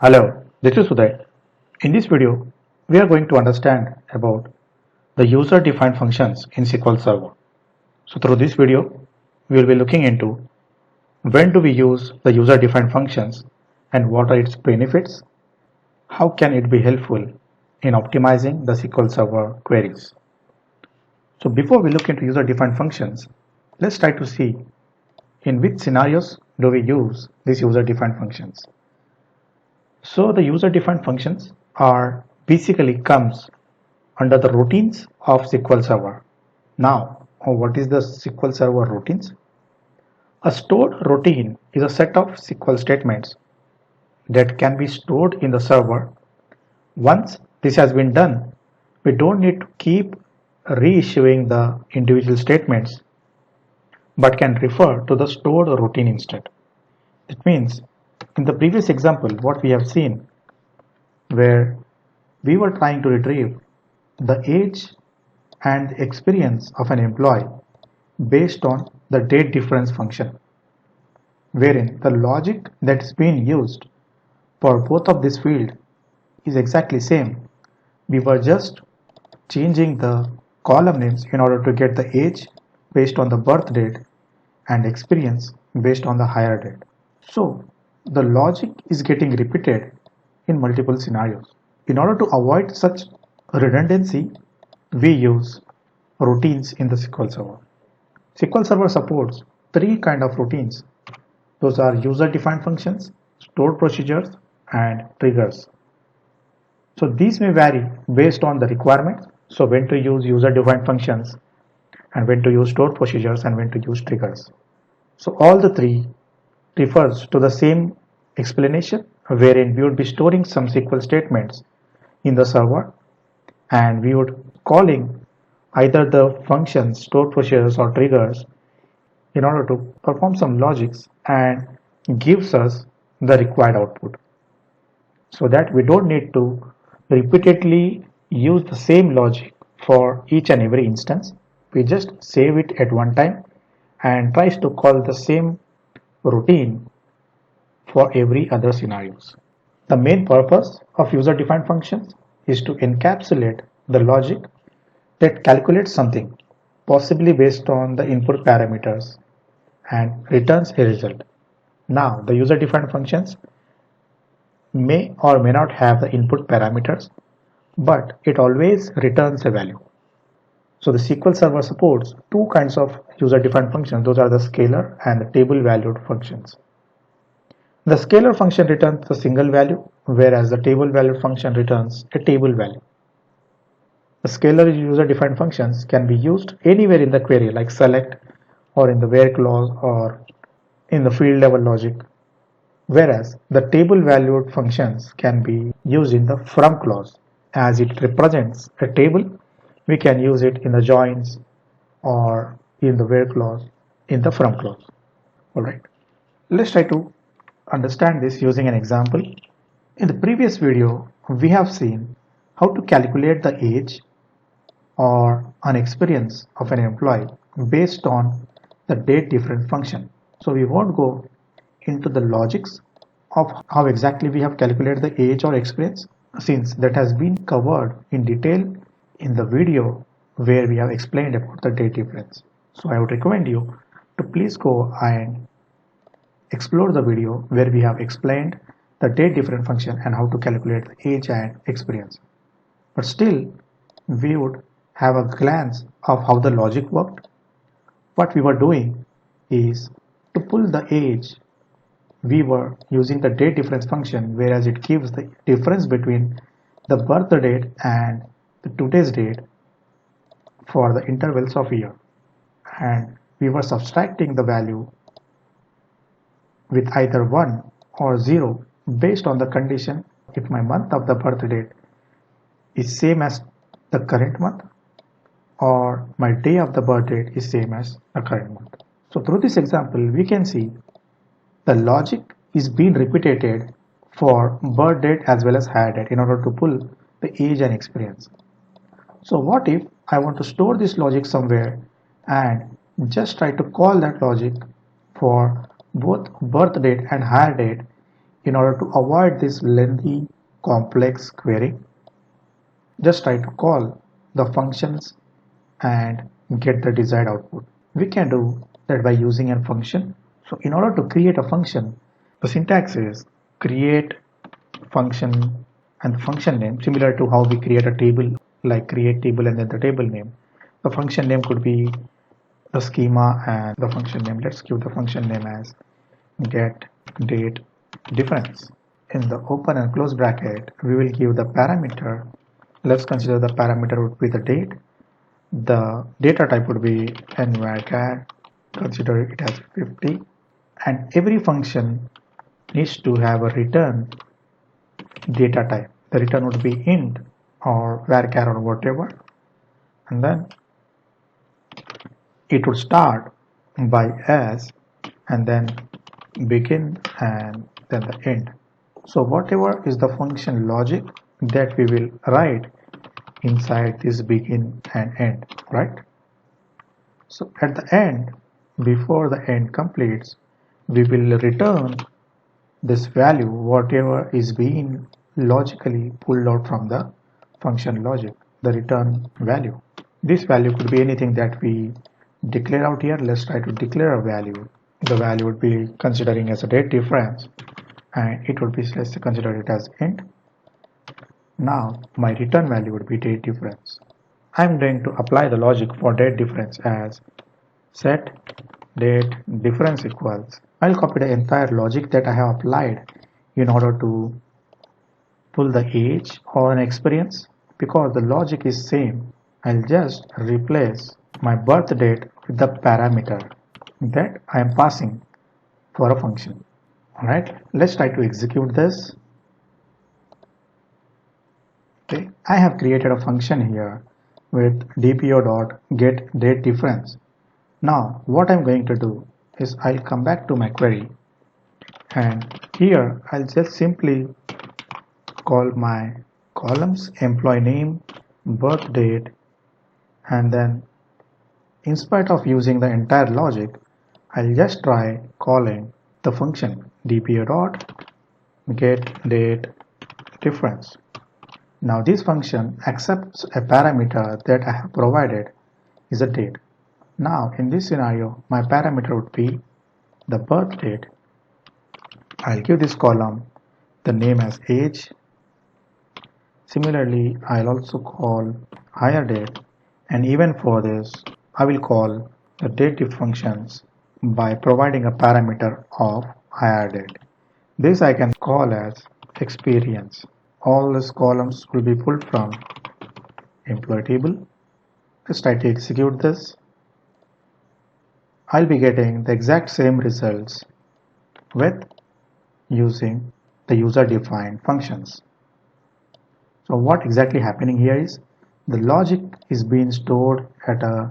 Hello, this is Uday. In this video, we are going to understand about the user-defined functions in SQL Server. So through this video, we will be looking into when do we use the user-defined functions and what are its benefits, how can it be helpful in optimizing the SQL Server queries. So before we look into user-defined functions, let's try to see in which scenarios do we use these user-defined functions. So the user-defined functions are basically comes under the routines of SQL Server. Now, what is the SQL Server routines? A stored routine is a set of SQL statements that can be stored in the server. Once this has been done, we don't need to keep reissuing the individual statements, but can refer to the stored routine instead. It means in the previous example, what we have seen where we were trying to retrieve the age and experience of an employee based on the date difference function, wherein the logic that is being used for both of this field is exactly same. We were just changing the column names in order to get the age based on the birth date and experience based on the hire date. So the logic is getting repeated in multiple scenarios. In order to avoid such redundancy, we use routines in the SQL Server. SQL Server supports three kind of routines. Those are user-defined functions, stored procedures, and triggers. So these may vary based on the requirements. So when to use user-defined functions, and when to use stored procedures, and when to use triggers. So all the three refers to the same explanation, wherein we would be storing some SQL statements in the server, and we would calling either the functions, stored procedures, or triggers in order to perform some logics and gives us the required output, so that we don't need to repeatedly use the same logic for each and every instance. We just save it at one time and tries to call the same routine for every other scenarios. The main purpose of user-defined functions is to encapsulate the logic that calculates something, possibly based on the input parameters, and returns a result. Now, the user-defined functions may or may not have the input parameters, but it always returns a value. So the SQL Server supports two kinds of user-defined functions. Those are the scalar and the table-valued functions. The scalar function returns a single value, whereas the table-valued function returns a table value. The scalar user-defined functions can be used anywhere in the query, like select, or in the where clause, or in the field level logic, whereas the table-valued functions can be used in the from clause. As it represents a table, we can use it in the joins or in the where clause in the from clause. Alright, let's try to understand this using an example. In the previous video, we have seen how to calculate the age or an experience of an employee based on the date difference function. So we won't go into the logics of how exactly we have calculated the age or experience, since that has been covered in detail in the video where we have explained about the date difference. So I would recommend you to please go and explore the video where we have explained the date difference function and how to calculate the age and experience. But still, we would have a glance of how the logic worked. What we were doing is to pull the age, we were using the date difference function, whereas it gives the difference between the birth date and the today's date for the intervals of year, and we were subtracting the value with either 1 or 0 based on the condition if my month of the birth date is same as the current month, or my day of the birth date is same as the current month. So through this example, we can see the logic is being repeated for birth date as well as hire date in order to pull the age and experience. So what if I want to store this logic somewhere and just try to call that logic for both birth date and hire date in order to avoid this lengthy complex query, just try to call the functions and get the desired output. We can do that by using a function. So in order to create a function, the syntax is create function and function name, similar to how we create a table, like create table and then the table name. The function name could be the schema and the function name. Let's give the function name as get date difference. In the open and close bracket, we will give the parameter. Let's consider the parameter would be the date. The data type would be nvarchar. Consider it as 50. And every function needs to have a return data type. The return would be int or varchar or whatever. And then it would start by as and then begin and then the end. So whatever is the function logic that we will write inside this begin and end, right? So at the end, before the end completes, we will return this value, whatever is being logically pulled out from the function logic, the return value. This value could be anything that we declare out here. Let's try to declare a value. The value would be considering as a date difference, and it would be, let's consider it as int. Now my return value would be date difference. I'm going to apply the logic for date difference as set date difference equals. I'll copy the entire logic that I have applied in order to pull the age or an experience. Because the logic is same, I'll just replace my birth date with the parameter that I am passing for a function. Alright, let's try to execute this. Okay, I have created a function here with dpo.getDateDifference. Now what I'm going to do is I'll come back to my query, and here I'll just simply call my columns employee name, birth date, and then in spite of using the entire logic, I'll just try calling the function dpo.getDateDifference. Now this function accepts a parameter that I have provided is a date. Now in this scenario, my parameter would be the birth date. I'll give this column the name as age. Similarly, I'll also call hire date, and even for this, I will call the date functions by providing a parameter of hire date. This I can call as experience. All these columns will be pulled from employee table. Let's try to execute this. I'll be getting the exact same results with using the user-defined functions. So what exactly happening here is the logic is being stored at a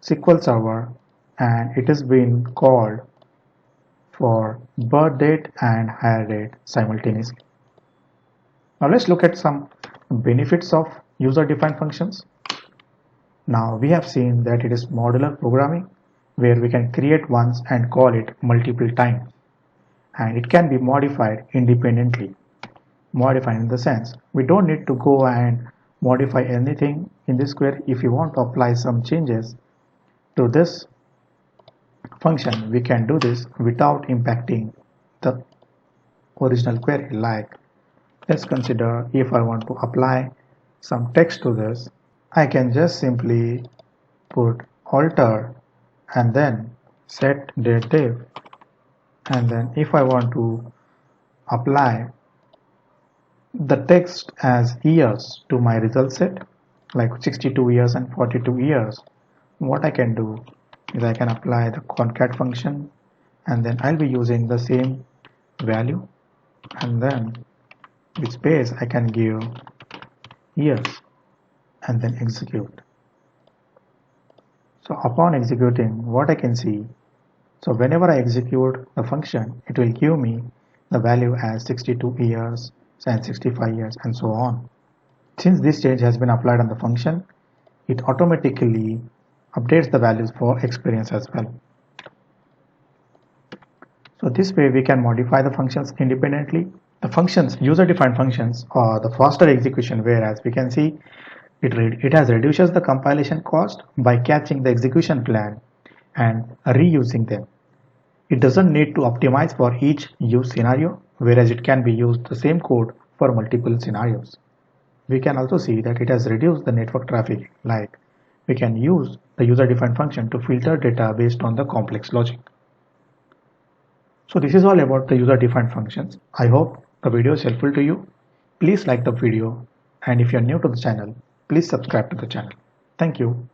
SQL Server, and it is being called for birth date and hire date simultaneously. Now let's look at some benefits of user-defined functions. Now we have seen that it is modular programming, where we can create once and call it multiple times, and it can be modified independently. Modified in the sense we don't need to go and modify anything in this query. If you want to apply some changes to this function, we can do this without impacting the original query. Like, let's consider if I want to apply some text to this, I can just simply put alter and then set date div, and then if I want to apply the text as years to my result set, like 62 years and 42 years, what I can do is I can apply the concat function, and then I'll be using the same value, and then with space I can give years and then execute. So upon executing, what I can see, so whenever I execute the function, it will give me the value as 62 years and 65 years and so on. Since this change has been applied on the function, it automatically updates the values for experience as well. So this way we can modify the functions independently. The functions, user-defined functions, are the faster execution, whereas we can see it has reduces the compilation cost by catching the execution plan and reusing them. It doesn't need to optimize for each use scenario, whereas it can be used the same code for multiple scenarios. We can also see that it has reduced the network traffic, like we can use the user-defined function to filter data based on the complex logic. So this is all about the user-defined functions. I hope the video is helpful to you. Please like the video, and if you're new to the channel, please subscribe to the channel. Thank you.